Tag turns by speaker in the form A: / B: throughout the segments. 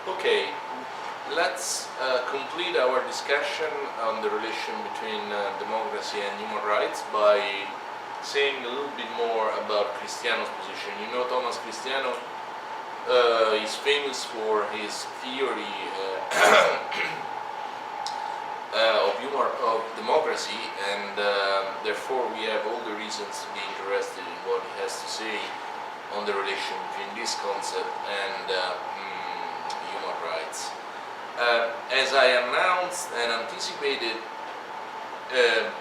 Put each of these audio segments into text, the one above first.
A: Okay, let's complete our discussion on the relation between democracy and human rights by saying a little bit more about Cristiano's position. You know, Thomas Cristiano is famous for his theory of democracy, and therefore we have all the reasons to be interested in what he has to say on the relation between this concept and human rights. As I announced and anticipated,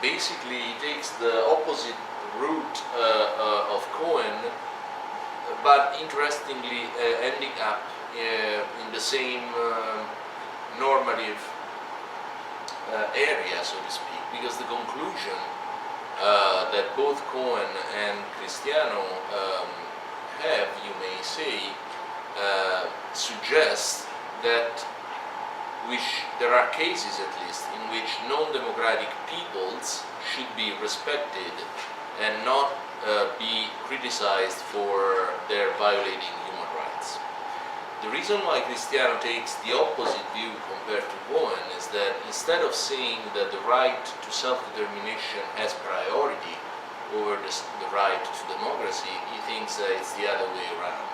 A: basically he takes the opposite route of Cohen, but interestingly ending up in the same normative area, so to speak, because the conclusion that both Cohen and Cristiano have, you may say, suggests that there are cases, at least, in which non-democratic peoples should be respected and not be criticized for their violating human rights. The reason why Cristiano takes the opposite view compared to Cohen is that instead of saying that the right to self-determination has priority over the right to democracy, he thinks that it's the other way around.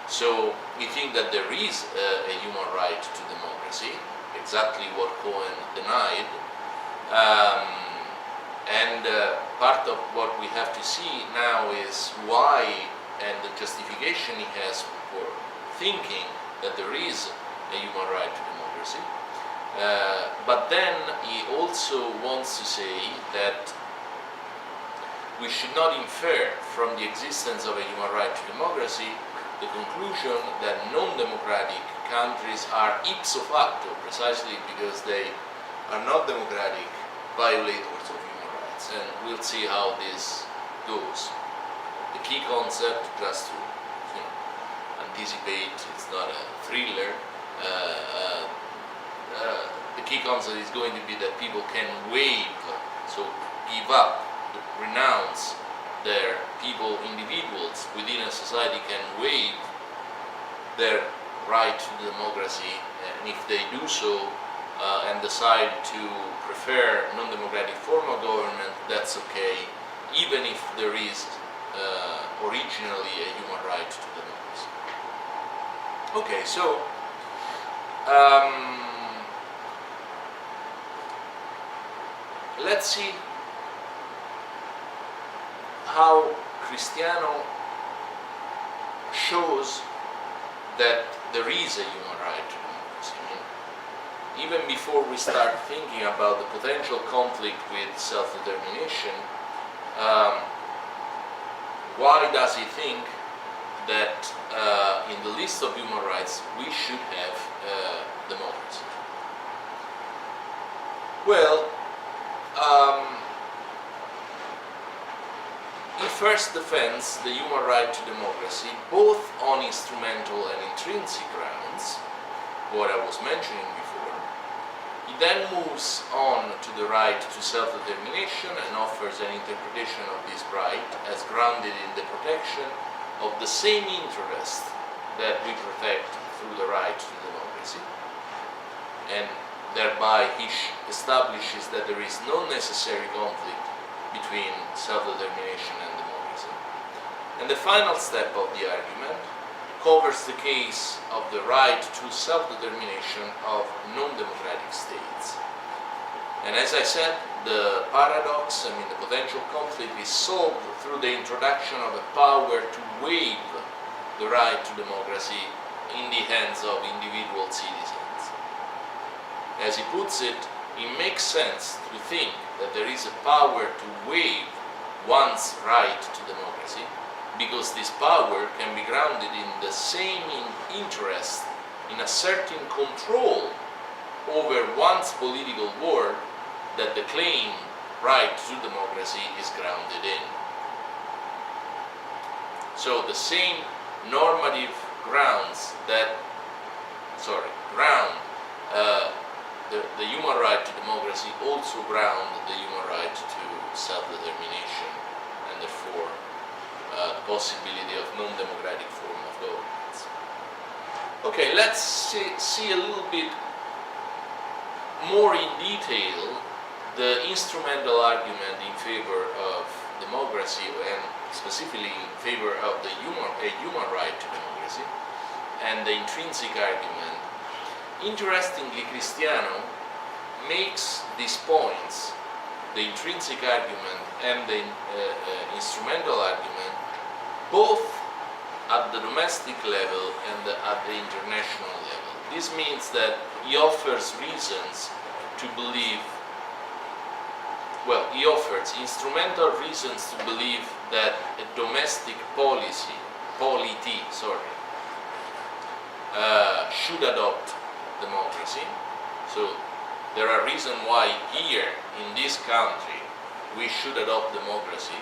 A: So we think that there is a human right to democracy, exactly what Cohen denied, and part of what we have to see now is why, and the justification he has for thinking that there is a human right to democracy. But then he also wants to say that we should not infer from the existence of a human right to democracy the conclusion that non-democratic countries are ipso facto, precisely because they are not democratic, violators of human rights. And we'll see how this goes. The key concept, just to anticipate, it's not a thriller, the key concept is going to be that people can waive, so give up, renounce their individuals within a society can waive their right to democracy, and if they do so and decide to prefer non-democratic form of government, that's okay, even if there is originally a human right to democracy. Okay, so let's see how Cristiano shows that there is a human right to democracy. Even before we start thinking about the potential conflict with self-determination, why does he think that in the list of human rights we should have democracy? Well, he first defends the human right to democracy both on instrumental and intrinsic grounds, what I was mentioning before. He then moves on to the right to self-determination and offers an interpretation of this right as grounded in the protection of the same interest that we protect through the right to democracy, and thereby he establishes that there is no necessary conflict between self-determination and democracy. And the final step of the argument covers the case of the right to self-determination of non-democratic states. And as I said, the paradox, the potential conflict is solved through the introduction of a power to waive the right to democracy in the hands of individual citizens. As he puts it, it makes sense to think that there is a power to waive one's right to democracy, because this power can be grounded in the same interest in asserting control over one's political world that the claim right to democracy is grounded in. So the same normative grounds that, the human right to democracy also ground the human right to self-determination, and therefore the possibility of non-democratic form of governance. Okay, let's see a little bit more in detail the instrumental argument in favor of democracy, and specifically in favor of a human right to democracy, and the intrinsic argument. Interestingly, Cristiano makes these points, the intrinsic argument and the instrumental argument, both at the domestic level and at the international level. This means that he offers reasons to believe, well, he offers instrumental reasons to believe that a domestic polity, should adopt democracy. So there are reasons why here in this country we should adopt democracy,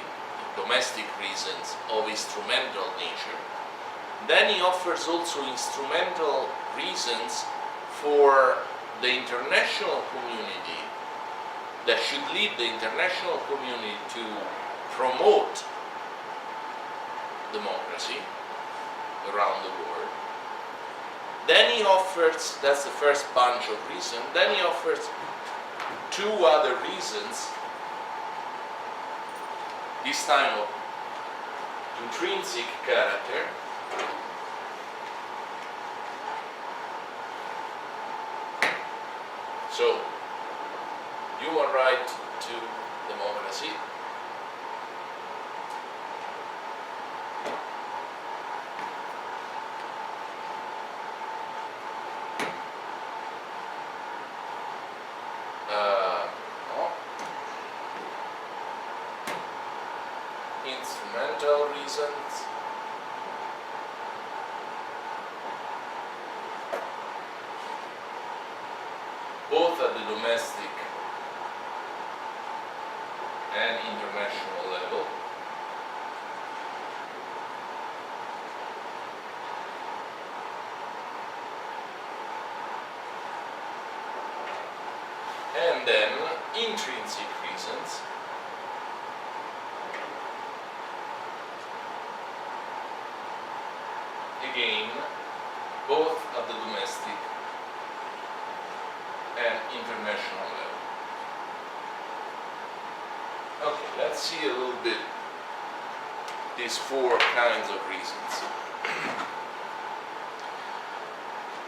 A: domestic reasons of instrumental nature. Then he offers also instrumental reasons for the international community, that should lead the international community to promote democracy around the world. Then he offers, that's the first bunch of reasons, then he offers two other reasons, this time of intrinsic character. So, human right to democracy, instrumental reasons, both at the domestic and international level. And then intrinsic reasons, again, both at the domestic and international level. Okay, let's see a little bit these four kinds of reasons.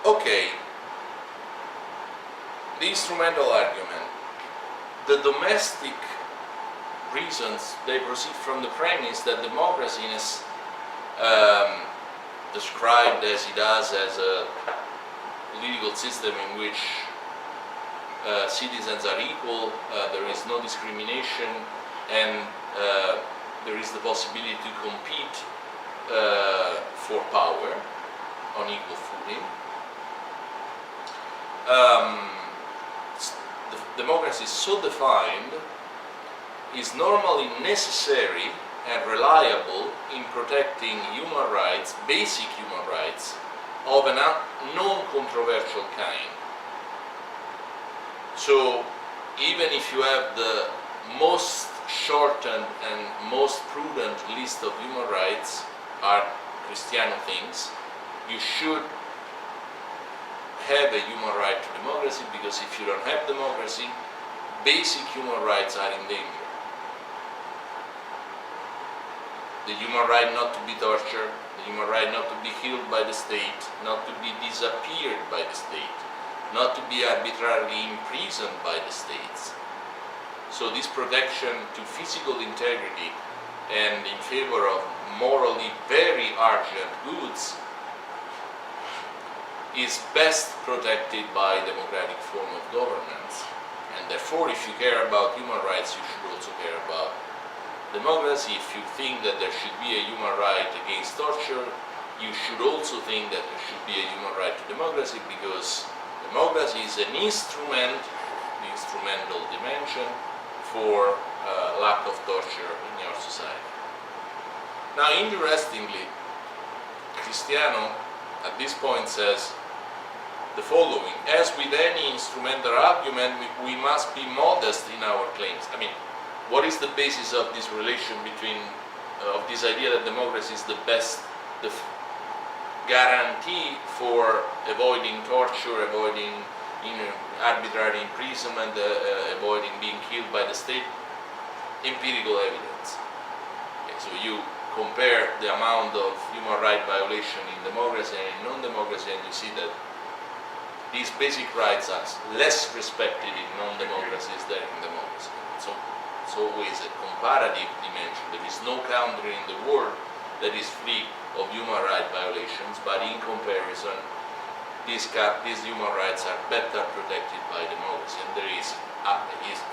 A: Okay, the instrumental argument. The domestic reasons, they proceed from the premise that democracy is described as it does as a political system in which citizens are equal, there is no discrimination, and there is the possibility to compete for power on equal footing. Democracy so defined is normally necessary and reliable in protecting human rights, basic human rights, of a non-controversial kind. So even if you have the most shortened and most prudent list of human rights are Cristiano things, you should have a human right to democracy, because if you don't have democracy, basic human rights are in danger. The human right not to be tortured, the human right not to be killed by the state, not to be disappeared by the state, not to be arbitrarily imprisoned by the states. So this protection to physical integrity and in favor of morally very urgent goods is best protected by democratic form of governance. And therefore, if you care about human rights, you should also care about democracy. If you think that there should be a human right against torture, you should also think that there should be a human right to democracy, because democracy is an instrument, the instrumental dimension, for lack of torture in your society. Now, interestingly, Cristiano at this point says the following: as with any instrumental argument, we must be modest in our claims. I mean, what is the basis of this relation between, of this idea that democracy is the best, guarantee for avoiding torture, avoiding arbitrary imprisonment, avoiding being killed by the state? Empirical evidence. Okay, so you compare the amount of human rights violation in democracy and in non-democracy, and you see that these basic rights are less respected in non-democracies than in democracy. So it's always a comparative dimension. There is no country in the world that is free of human rights violations, but in comparison, these human rights are better protected by democracy. And there is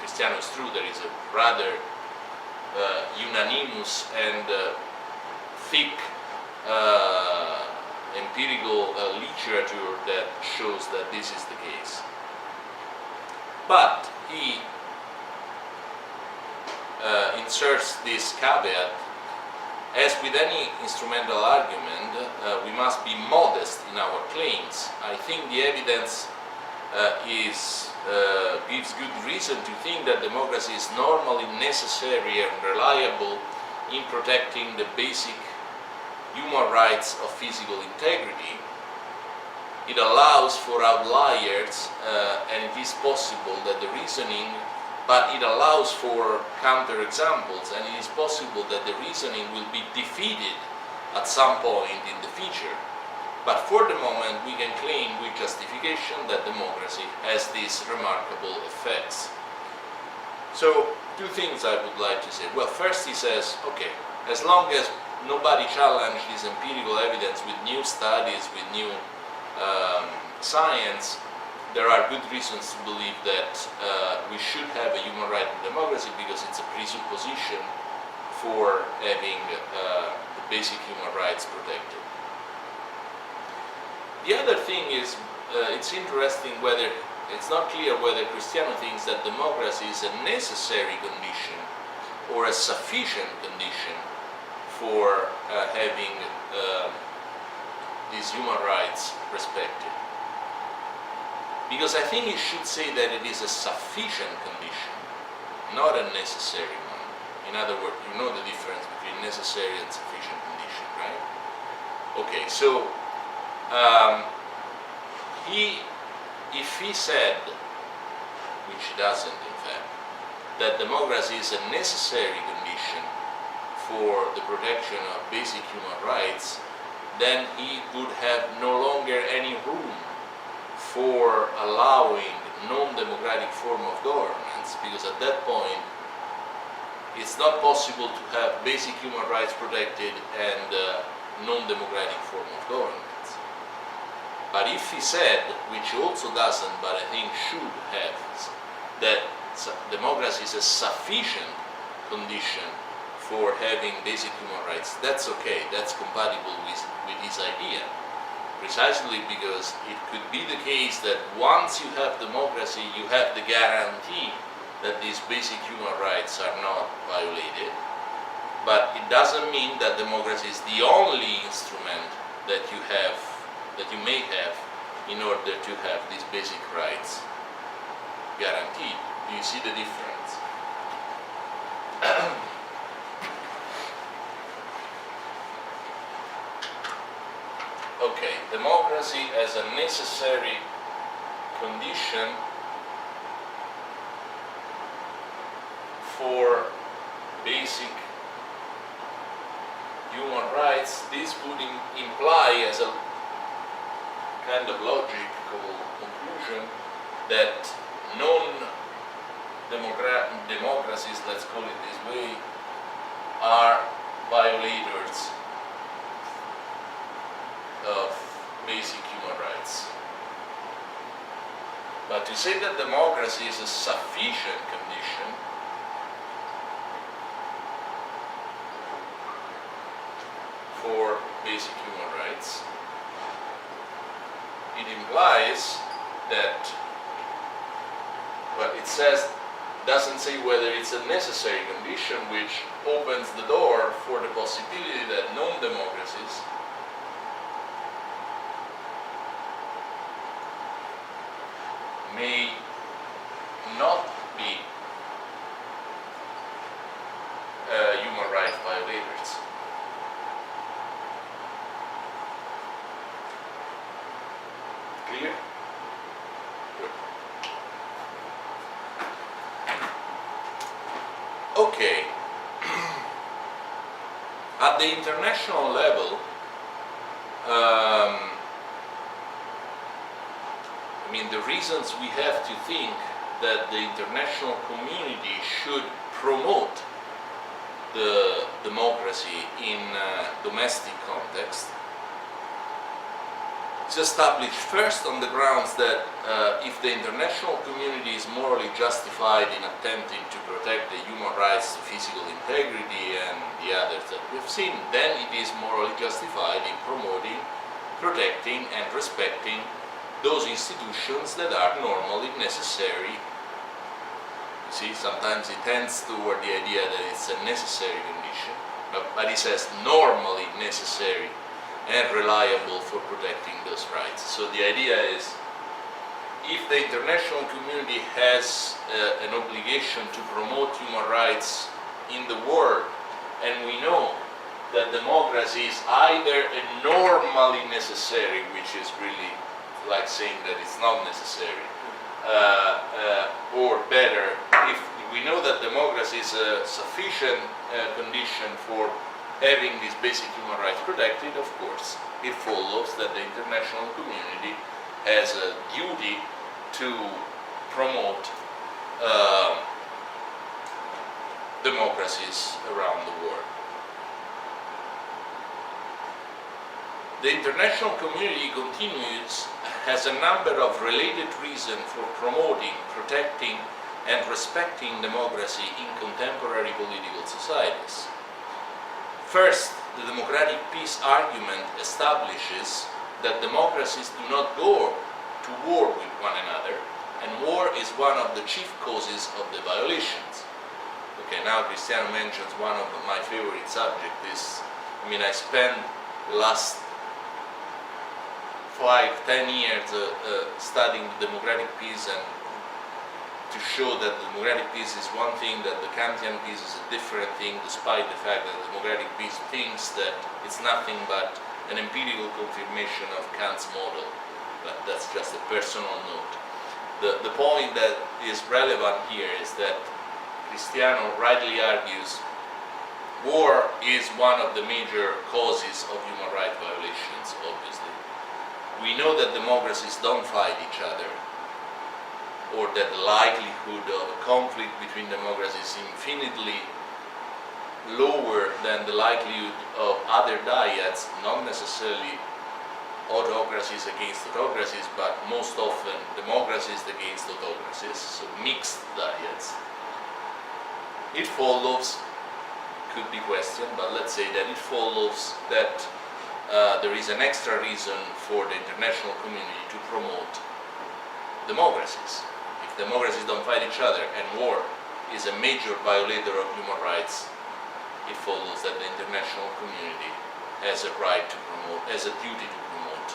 A: Cristiano is true, there is a rather unanimous and thick empirical literature that shows that this is the case. But he inserts this caveat: as with any instrumental argument, we must be modest in our claims. I think the evidence gives good reason to think that democracy is normally necessary and reliable in protecting the basic human rights of physical integrity. It allows for outliers, and it is possible that the reasoning, but it allows for counterexamples, and it is possible that the reasoning will be defeated at some point in the future. But for the moment, we can claim with justification that democracy has these remarkable effects. So, two things I would like to say. Well, first he says, okay, as long as nobody challenges this empirical evidence with new studies, with new science, there are good reasons to believe that we should have a human right in democracy, because it's a presupposition for having the basic human rights protected. The other thing is, it's interesting whether, it's not clear whether Cristiano thinks that democracy is a necessary condition or a sufficient condition for having these human rights respected. Because I think he should say that it is a sufficient condition, not a necessary one. In other words, you know the difference between necessary and sufficient condition, right? Okay, so if he said, which he doesn't in fact, that democracy is a necessary condition for the protection of basic human rights, then he would have no longer any room for allowing non-democratic form of governance, because at that point it's not possible to have basic human rights protected and non-democratic form of governance. But if he said, which he also doesn't, but I think should have, that democracy is a sufficient condition for having basic human rights, that's okay, that's compatible with his idea. Precisely because it could be the case that once you have democracy, you have the guarantee that these basic human rights are not violated. But it doesn't mean that democracy is the only instrument that you have, that you may have, in order to have these basic rights guaranteed. Do you see the difference? Okay, democracy as a necessary condition for basic human rights. This would imply, as a kind of logical conclusion, that non-democracies, let's call it this way, are violators of basic human rights. But to say that democracy is a sufficient condition for basic human rights, it implies that, well, it doesn't say whether it's a necessary condition, which opens the door for the possibility that non-democracies may not be human rights violators. clear? Good. Okay. At the international level, I mean, the reasons we have to think that the international community should promote the democracy in domestic context is established first on the grounds that if the international community is morally justified in attempting to protect the human rights, the physical integrity, and the others that we've seen, then it is morally justified in promoting, protecting, and respecting those institutions that are normally necessary. You see, sometimes it tends toward the idea that it's a necessary condition, but it says normally necessary and reliable for protecting those rights. So the idea is, if the international community has an obligation to promote human rights in the world, and we know that democracy is either a normally necessary, which is really like saying that it's not necessary, or better, if we know that democracy is a sufficient condition for having these basic human rights protected, of course, it follows that the international community has a duty to promote democracies around the world. The international community continues has a number of related reasons for promoting, protecting, and respecting democracy in contemporary political societies. First, the democratic peace argument establishes that democracies do not go to war with one another, and war is one of the chief causes of the violations. Okay, now Cristiano mentions one of my favorite subjects. I spent the last 5-10 years studying democratic peace, and to show that democratic peace is one thing, that the Kantian peace is a different thing, despite the fact that democratic peace thinks that it's nothing but an empirical confirmation of Kant's model. But that's just a personal note. The point that is relevant here is that Cristiano rightly argues war is one of the major causes of human rights violations, obviously. We know that democracies don't fight each other, or that the likelihood of a conflict between democracies is infinitely lower than the likelihood of other dyads, not necessarily autocracies against autocracies, but most often democracies against autocracies, so mixed dyads. It follows, could be questioned, but let's say that it follows that there is an extra reason for the international community to promote democracies. If democracies don't fight each other and war is a major violator of human rights, it follows that the international community has a right to promote, has a duty to promote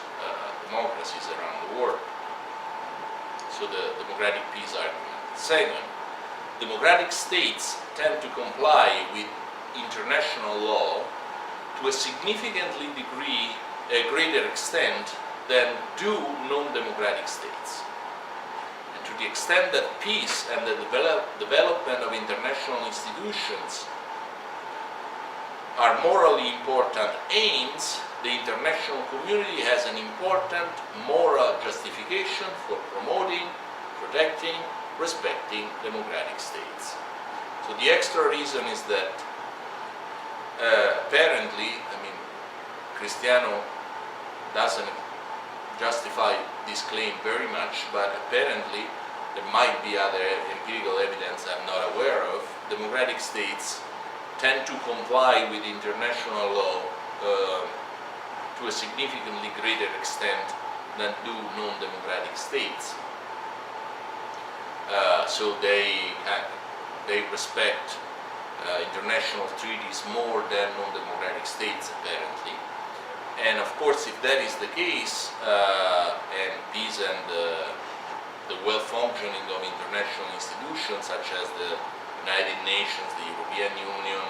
A: democracies around the world. So the democratic peace argument. Second, democratic states tend to comply with international law to a significantly greater extent than do non-democratic states. And to the extent that peace and the development of international institutions are morally important aims, the international community has an important moral justification for promoting, protecting, respecting democratic states. So the extra reason is that apparently, Cristiano doesn't justify this claim very much, but apparently there might be other empirical evidence I'm not aware of. Democratic states tend to comply with international law to a significantly greater extent than do non-democratic states. So they respect international treaties more than non-democratic states, apparently. And of course, if that is the case, and peace and the well-functioning of international institutions such as the United Nations, the European Union,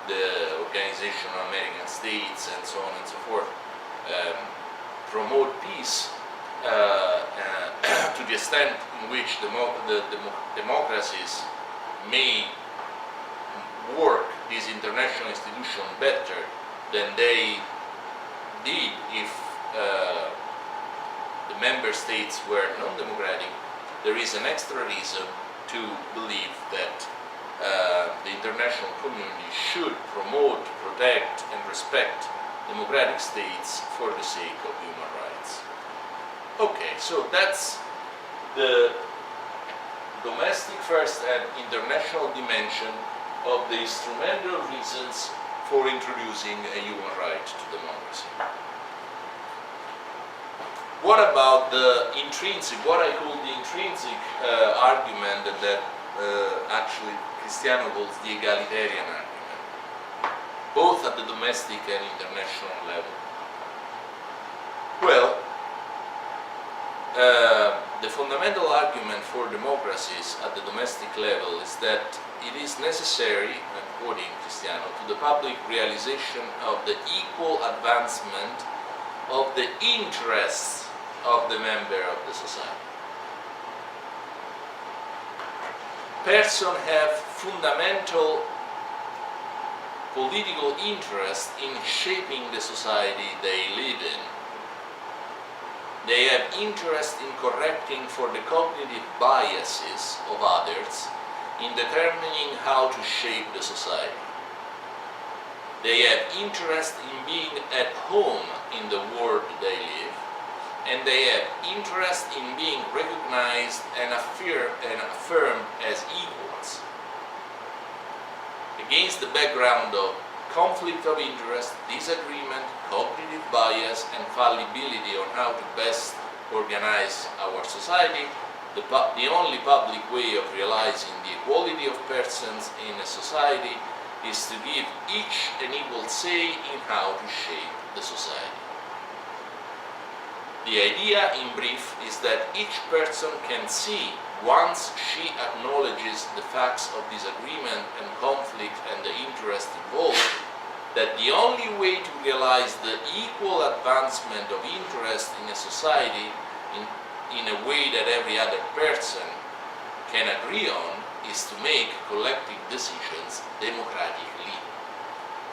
A: the Organization of American States, and so on and so forth, promote peace, to the extent in which democracies may work this international institution better than they did if the member states were non-democratic, there is an extra reason to believe that the international community should promote, protect, and respect democratic states for the sake of human rights. Okay, so that's the domestic first and international dimension of the instrumental reasons for introducing a human right to democracy. What about the intrinsic, what I call the intrinsic argument that actually Cristiano calls the egalitarian argument, both at the domestic and international level? Well, the fundamental argument for democracies at the domestic level is that it is necessary, I'm quoting Cristiano, to the public realization of the equal advancement of the interests of the member of the society. Persons have fundamental political interest in shaping the society they live in. They have interest in correcting for the cognitive biases of others, in determining how to shape the society. They have interest in being at home in the world they live, and they have interest in being recognized and affirmed as equals. Against the background of conflict of interest, disagreement, cognitive bias, and fallibility on how to best organize our society, the only public way of realizing the equality of persons in a society is to give each an equal say in how to shape the society. The idea, in brief, is that each person can see, once she acknowledges the facts of disagreement and conflict and the interest involved, that the only way to realize the equal advancement of interest in a society in a way that every other person can agree on is to make collective decisions democratically.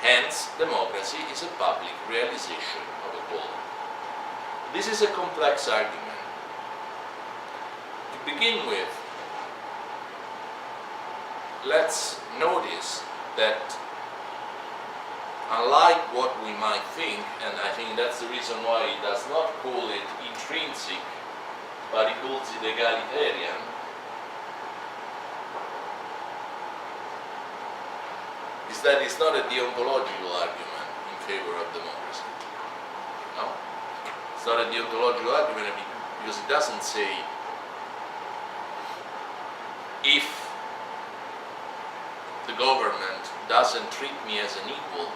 A: Hence, democracy is a public realization of equality. This is a complex argument. To begin with, let's notice that unlike what we might think, and I think that's the reason why he does not call it intrinsic, but he calls it egalitarian, is that it's not a deontological argument in favor of democracy. No? It's not a deontological argument because it doesn't say if the government doesn't treat me as an equal,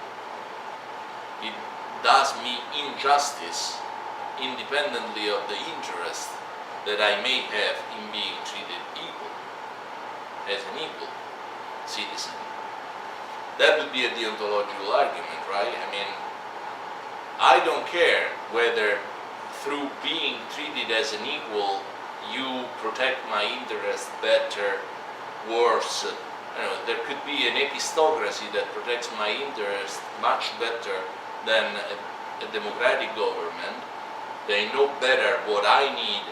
A: it does me injustice independently of the interest that I may have in being treated equal, as an equal citizen. That would be a deontological argument, right? I mean, I don't care whether through being treated as an equal you protect my interest better, worse. There could be an epistocracy that protects my interest much better than a democratic government. They know better what I need,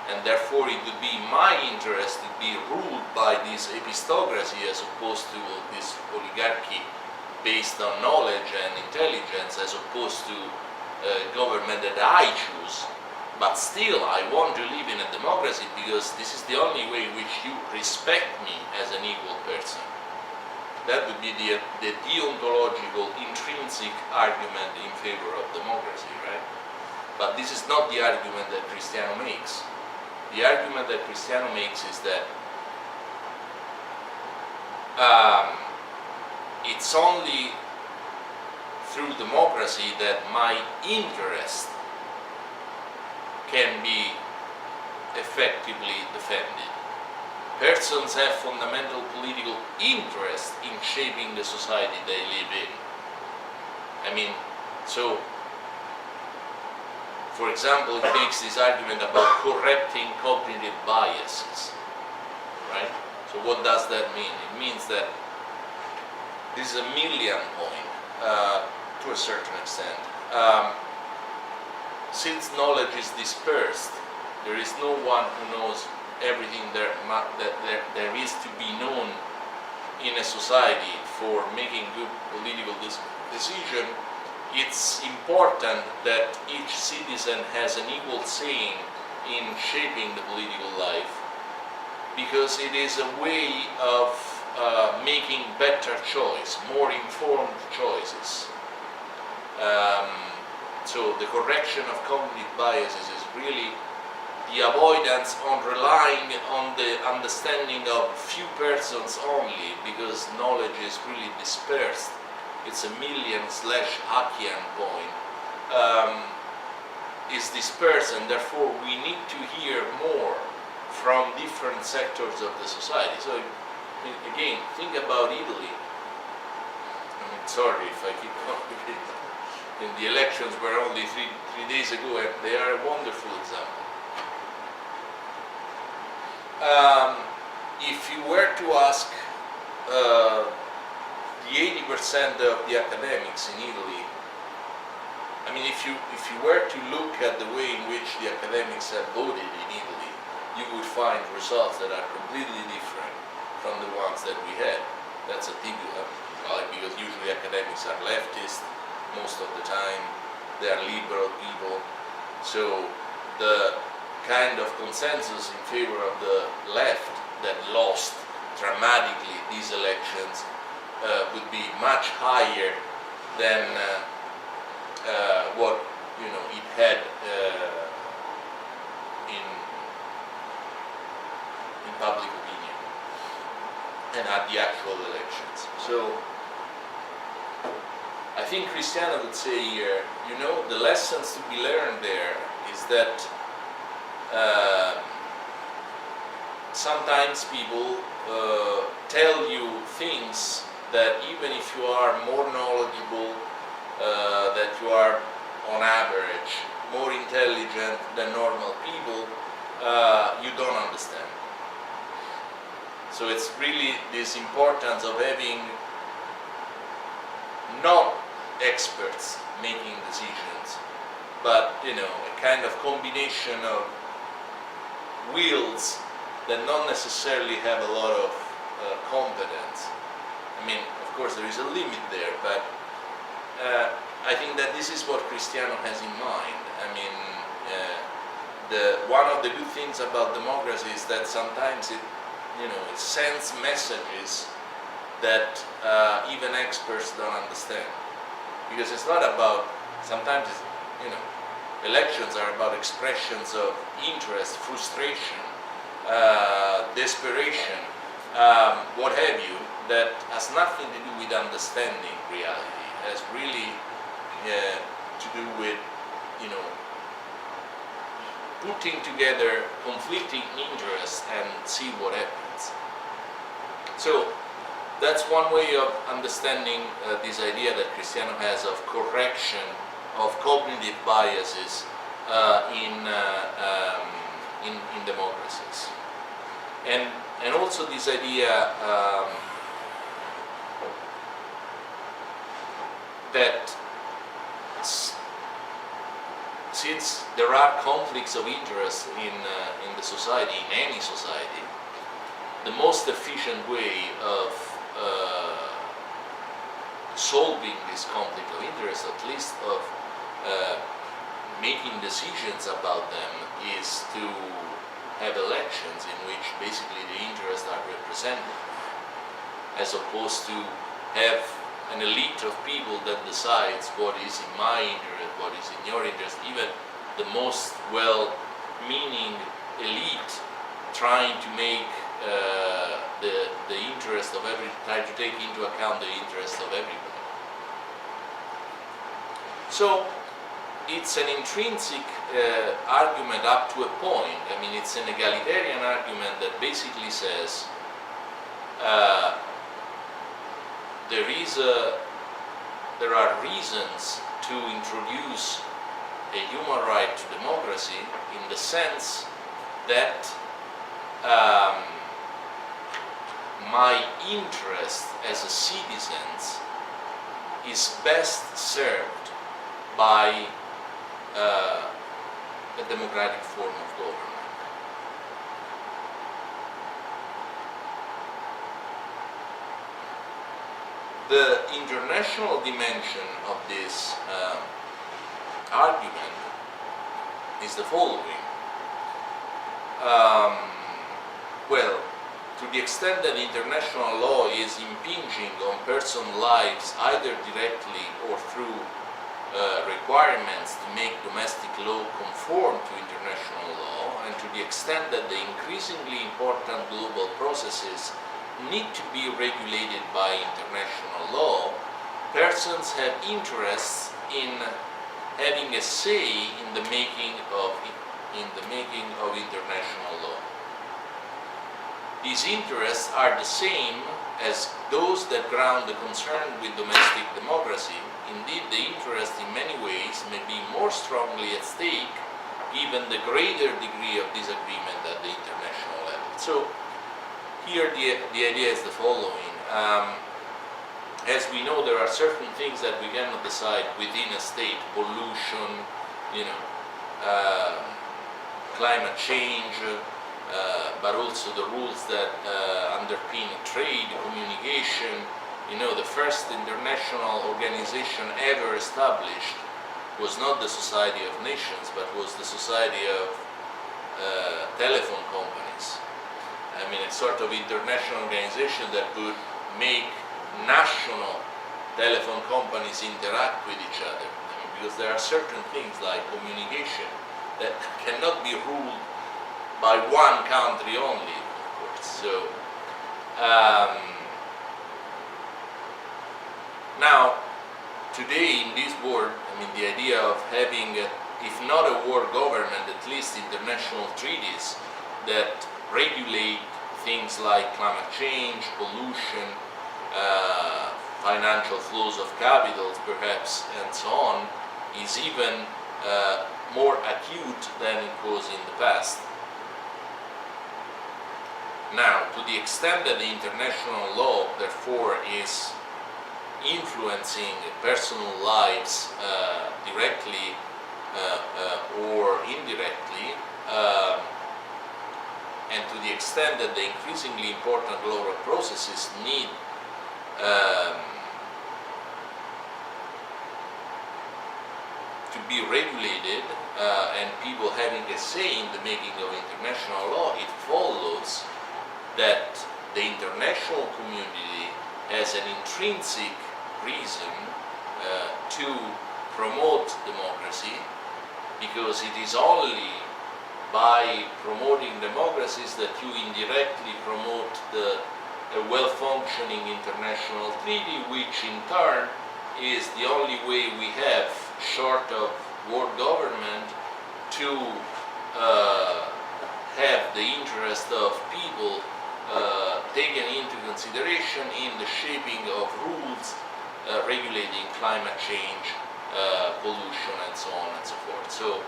A: and therefore it would be my interest to be ruled by this epistocracy as opposed to this oligarchy based on knowledge and intelligence, as opposed to a government that I choose. But still, I want to live in a democracy because this is the only way in which you respect me as an equal person. That would be the deontological, intrinsic argument in favor of democracy, right? But this is not the argument that Cristiano makes. The argument that Cristiano makes is that it's only through democracy that my interest can be effectively defended. Persons have fundamental political interest in shaping the society they live in. I mean, so For example, it makes this argument about correcting cognitive biases, right? So what does that mean? It means that this is a million point to a certain extent. Since knowledge is dispersed, there is no one who knows everything that there is to be known in a society for making good political decision. It's important that each citizen has an equal saying in shaping the political life, because it is a way of making better choice, more informed choices. So the correction of cognitive biases is really the avoidance on relying on the understanding of few persons only, because knowledge is really dispersed. It's a million/Hackian point, is dispersed, and therefore we need to hear more from different sectors of the society. So again, think about Italy. I mean, sorry if I keep complicating. And the elections were only three days ago, and they are a wonderful example. If you were to ask the 80% of the academics in Italy, I mean, if you were to look at the way in which the academics have voted in Italy, you would find results that are completely different from the ones that we had. That's a typical, right? Because usually academics are leftist most of the time, they are liberal people. So the kind of consensus in favor of the left that lost dramatically these elections would be much higher than what it had in public opinion and at the actual elections. So I think Cristiano would say here, the lessons to be learned there is that sometimes people tell you things that even if you are more knowledgeable, that you are on average more intelligent than normal people, you don't understand. So it's really this importance of having not experts making decisions, but a kind of combination of wills that not necessarily have a lot of competence. I mean, of course there is a limit there, but I think that this is what Cristiano has in mind. I mean, one of the good things about democracy is that sometimes it sends messages that even experts don't understand. Because it's not about, sometimes elections are about expressions of interest, frustration, desperation, what have you, that has nothing to do with understanding reality. It has really to do with putting together conflicting interests and see what happens. So that's one way of understanding this idea that Cristiano has of correction of cognitive biases in democracies, and also this idea that since there are conflicts of interest in the society, in any society, the most efficient way of solving this conflict of interest, at least of making decisions about them, is to have elections in which basically the interests are represented, as opposed to have an elite of people that decides what is in my interest, what is in your interest, even the most well-meaning elite trying to make the interest of try to take into account the interest of everybody. So it's an intrinsic argument up to a point. I mean, it's an egalitarian argument that basically says there are reasons to introduce a human right to democracy in the sense that my interest as a citizen is best served by a democratic form of government. The international dimension of this argument is the following. Well, to the extent that international law is impinging on person's lives either directly or through requirements to make domestic law conform to international law, and to the extent that the increasingly important global processes need to be regulated by international law, persons have interests in having a say in the making of international law. These interests are the same as those that ground the concern with domestic democracy. Indeed, the interest in many ways may be more strongly at stake given the greater degree of disagreement at the international level. So here the idea is the following. As we know, there are certain things that we cannot decide within a state: pollution, climate change, but also the rules that underpin trade, communication. The first international organization ever established was not the Society of Nations, but was the Society of Telephone Companies. I mean, a sort of international organization that would make national telephone companies interact with each other. Because there are certain things like communication that cannot be ruled by one country only, of course. So, now, today in this world, the idea of having, if not a world government, at least international treaties that regulate things like climate change, pollution, financial flows of capitals, perhaps, and so on, is even more acute than it was in the past. Now, to the extent that the international law, therefore, is influencing personal lives directly or indirectly, and to the extent that the increasingly important global processes need to be regulated and people having a say in the making of international law, it follows that the international community has an intrinsic reason to promote democracy, because it is only by promoting democracies that you indirectly promote a well-functioning international treaty, which in turn is the only way we have, short of world government, to have the interest of people taken into consideration in the shaping of rules regulating climate change, pollution, and so on and so forth. So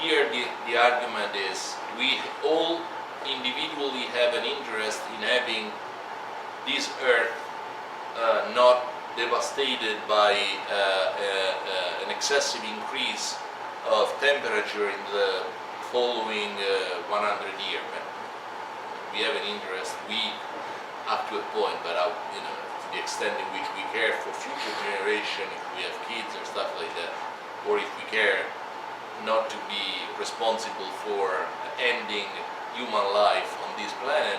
A: here the argument is we all individually have an interest in having this earth not devastated by an excessive increase of temperature in the following 100 years. We have an interest, up to a point, but to the extent in which we care for future generation, if we have kids or stuff like that, or if we care not to be responsible for ending human life on this planet,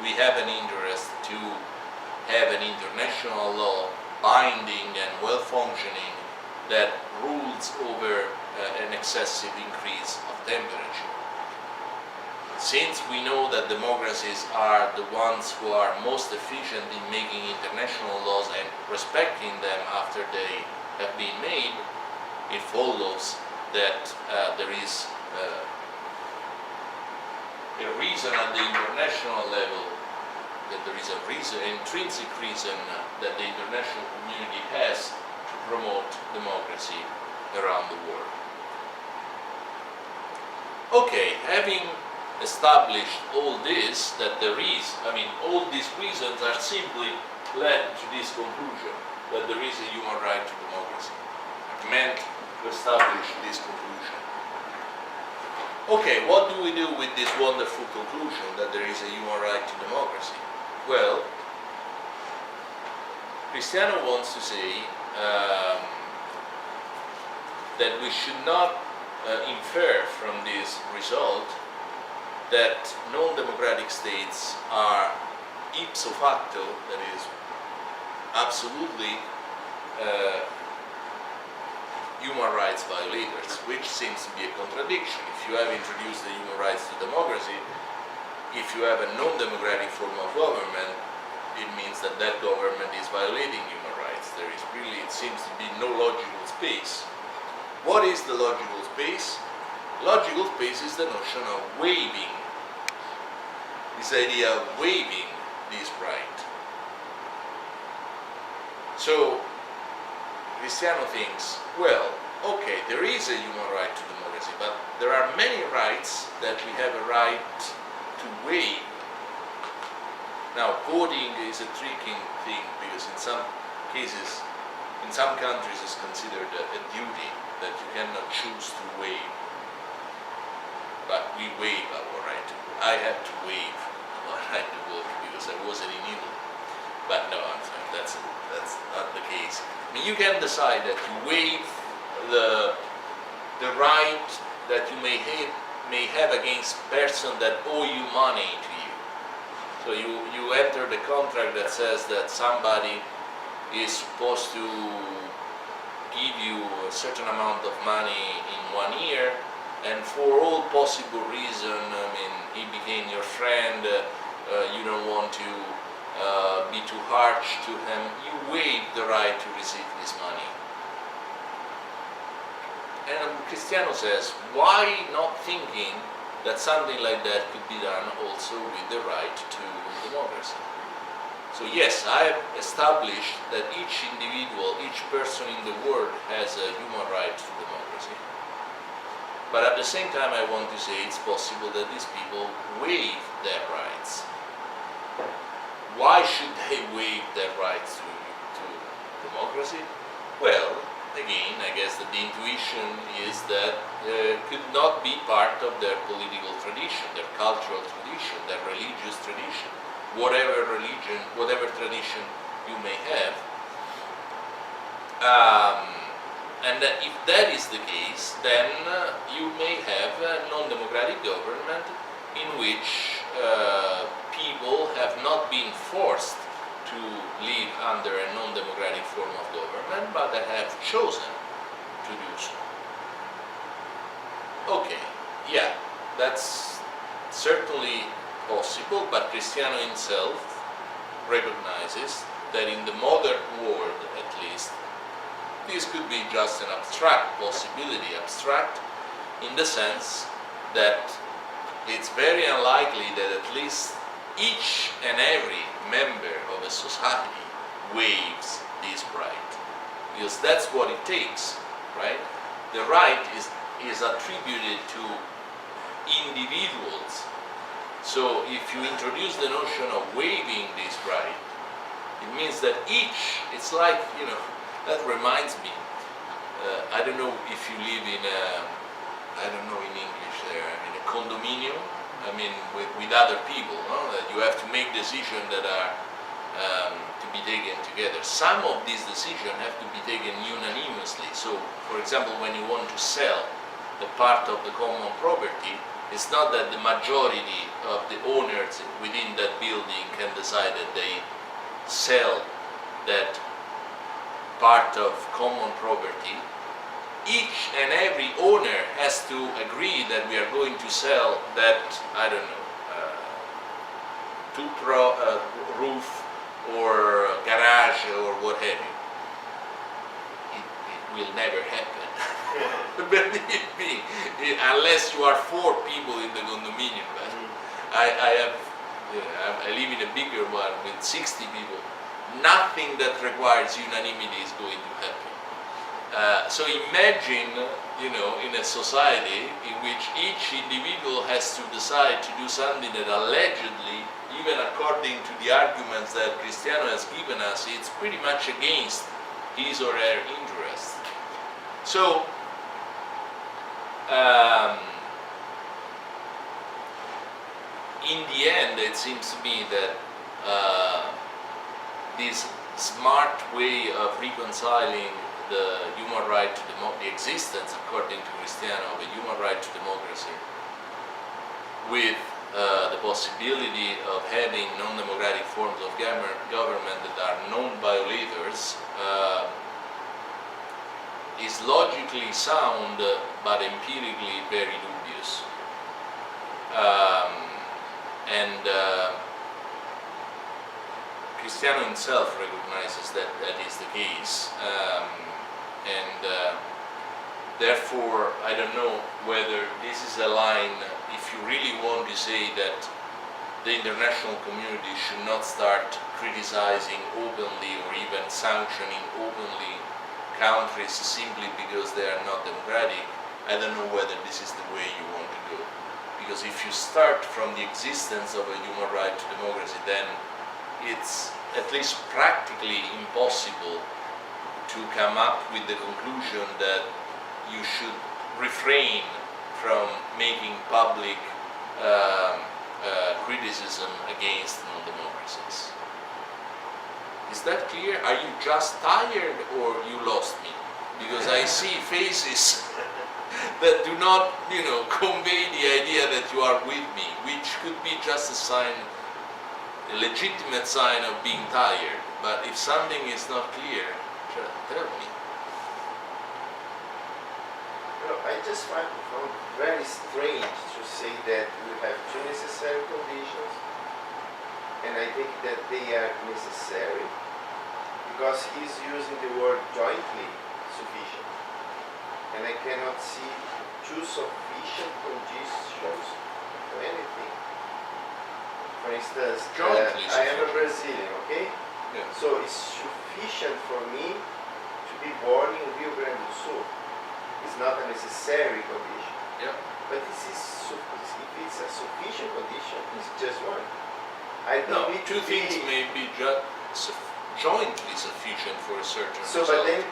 A: we have an interest to have an international law, binding and well-functioning, that rules over an excessive increase of temperature. Since we know that democracies are the ones who are most efficient in making international laws and respecting them after they have been made, it follows that there is a reason at the international level, that there is an intrinsic reason that the international community has to promote democracy around the world. Okay, having established all this, that there is, all these reasons are simply led to this conclusion, that there is a human right to democracy. I've meant to establish this conclusion. Okay, what do we do with this wonderful conclusion that there is a human right to democracy? Well, Cristiano wants to say that we should not infer from this result that non-democratic states are ipso facto, that is, absolutely human rights violators, which seems to be a contradiction. If you have introduced the human rights to democracy, if you have a non-democratic form of government, it means that that government is violating human rights. There is really, it seems to be no logical space. What is the logical space? Logical space is the notion of waiving, this idea of waiving this right. So, Cristiano thinks, well, okay, there is a human right to democracy, but there are many rights that we have a right to waive. Now, voting is a tricky thing because in some cases, in some countries it's considered a duty that you cannot choose to waive. But we waive our right to vote. I had to waive my right to vote because I wasn't in Italy. But no, I'm sorry, that's not the case. You can decide that you waive the right that you may have against person that owe you money to you. So you enter the contract that says that somebody is supposed to give you a certain amount of money in 1 year, and for all possible reason, he became your friend, you don't want to be too harsh to him, you waive the right to receive his money. And Cristiano says, why not thinking that something like that could be done also with the right to democracy? So yes, I have established that each individual, each person in the world has a human right to democracy. But at the same time, I want to say it's possible that these people waive their rights. Why should they waive their rights to democracy? Well, again, I guess that the intuition is that could not be part of their political tradition, their cultural tradition, their religious tradition, whatever religion, whatever tradition you may have. And that if that is the case, then you may have a non-democratic government in which people have not been forced to live under a non-democratic form of government, but that have chosen to do so. Okay, yeah, that's certainly possible, but Cristiano himself recognizes that in the modern world, at least, this could be just an abstract possibility, abstract in the sense that it's very unlikely that at least each and every member of a society waives this right, because that's what it takes, right? The right is attributed to individuals. So if you introduce the notion of waiving this right, it means that each, it's like, that reminds me, I don't know if you live in a, I don't know in English there, in a condominium, with other people, no? That you have to make decisions that are to be taken together. Some of these decisions have to be taken unanimously. So, for example, when you want to sell the part of the common property, it's not that the majority of the owners within that building can decide that they sell that part of common property. Each and every owner has to agree that we are going to sell that, I don't know, roof or garage or what have you. It will never happen. Believe me, unless you are 4 people in the condominium. I live in a bigger one with 60 people. Nothing that requires unanimity is going to happen. So imagine, in a society in which each individual has to decide to do something that allegedly, even according to the arguments that Cristiano has given us, it's pretty much against his or her interest. So, in the end, it seems to me that this smart way of reconciling the human right to the existence, according to Cristiano, of a human right to democracy with the possibility of having non-democratic forms of government that are non-violators is logically sound but empirically very dubious. Cristiano himself recognizes that that is the case, therefore I don't know whether this is a line, if you really want to say that the international community should not start criticizing openly or even sanctioning openly countries simply because they are not democratic. I don't know whether this is the way you want to go, because if you start from the existence of a human right to democracy, then it's at least practically impossible to come up with the conclusion that you should refrain from making public criticism against non-democracies. Is that clear? Are you just tired or you lost me? Because I see faces that do not, convey the idea that you are with me, which could be just a sign, a legitimate sign of being tired. But if something is not clear, tell me.
B: I just find it very strange to say that we have two necessary conditions, and I think that they are necessary because he's using the word jointly sufficient, and I cannot see two sufficient conditions for anything. For instance, I am a Brazilian, okay?
A: Yeah.
B: So it's sufficient for me to be born in Rio Grande do Sul. It's not a necessary condition.
A: Yeah.
B: But if it's a sufficient condition, it's just one. I
A: No,
B: don't need
A: two
B: to
A: things
B: be,
A: may be jointly sufficient for a certain
B: so,
A: result.
B: but then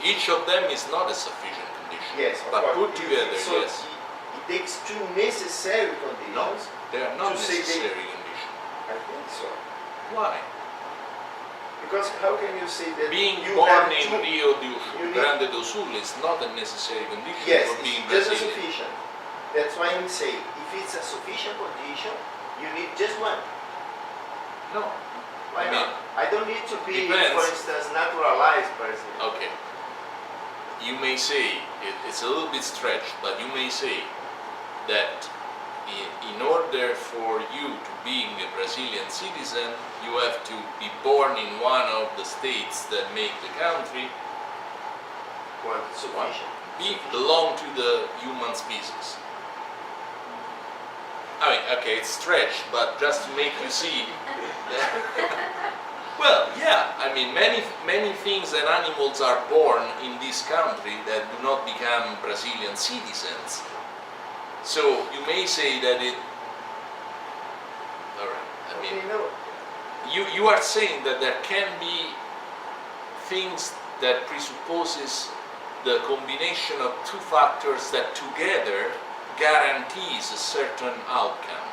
A: Each of them is not a sufficient condition.
B: yes, of
A: but
B: course.
A: put together,
B: So
A: yes.
B: it takes two necessary conditions.
A: No, they are not
B: to say
A: necessary conditions.
B: I think so.
A: Why?
B: Because how can you say that
A: Being
B: you
A: born
B: have
A: in
B: two,
A: Rio
B: you need-
A: Grande do Sul is not a necessary condition
B: yes,
A: for being
B: it's just a
A: Brazilian.
B: sufficient. That's why I say if it's a sufficient condition, you need just one.
A: No.
B: Why
A: I mean,
B: not? I don't need to be,
A: depends.
B: for instance, naturalized person.
A: Okay. You may say, it's a little bit stretched, but you may say that in order for you to being a Brazilian citizen, you have to be born in one of the states that make the country,
B: One sufficient.
A: belong to the human species. I mean, okay, it's stretched, but just to make you see. Well, yeah, I mean, many things and animals are born in this country that do not become Brazilian citizens. So you may say that it. All right. I mean,
B: Okay, no.
A: you are saying that there can be things that presupposes the combination of two factors that together guarantees a certain outcome.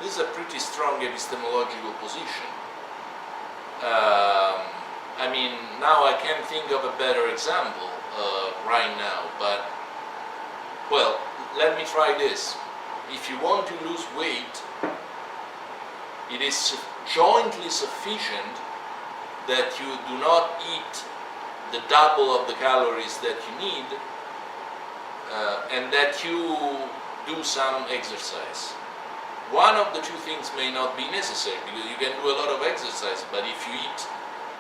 A: This is a pretty strong epistemological position. I mean, now I can't think of a better example right now, but, well, let me try this. If you want to lose weight, it is jointly sufficient that you do not eat the double of the calories that you need, and that you do some exercise. One of the two things may not be necessary, because you can do a lot of exercise, but if you eat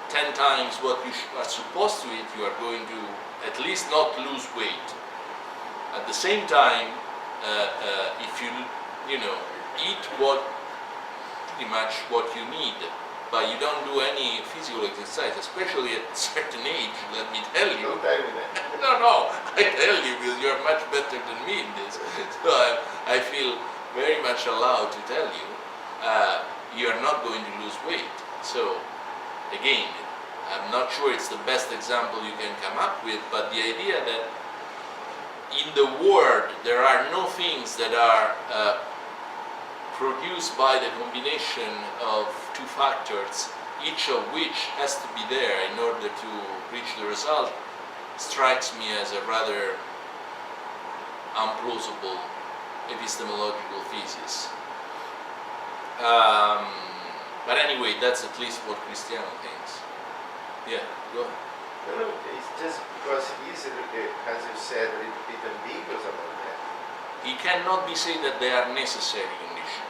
A: 10 times what you are supposed to eat, you are going to at least not lose weight. At the same time, if you eat pretty much what you need but you don't do any physical exercise, especially at a certain age, let me tell you.
B: Don't tell me that.
A: No, I tell you because you're much better than me in this. So I feel very much allowed to tell you, you're not going to lose weight. So again, I'm not sure it's the best example you can come up with, but the idea that in the world there are no things that are produced by the combination of two factors, each of which has to be there in order to reach the result, strikes me as a rather unplausible epistemological thesis. But anyway, that's at least what Cristiano thinks. Yeah, go ahead.
B: No, it's just because he's, as you said, a little bit ambiguous about that.
A: He cannot be said that they are necessary conditions.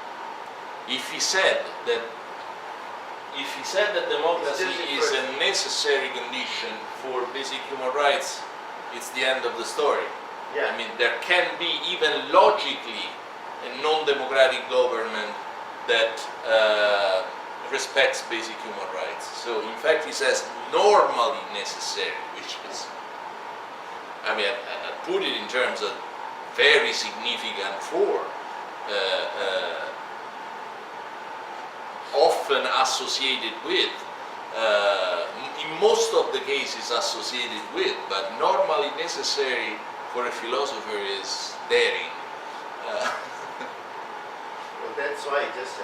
A: If he said that democracy is a necessary condition for basic human rights, it's the end of the story.
B: Yeah.
A: I mean, there can be even logically a non-democratic government that respects basic human rights. So in fact he says normally necessary, which is, I mean, I put it in terms of very significant for often associated with, in most of the cases associated with, but normally necessary for a philosopher is daring.
B: Well, that's why just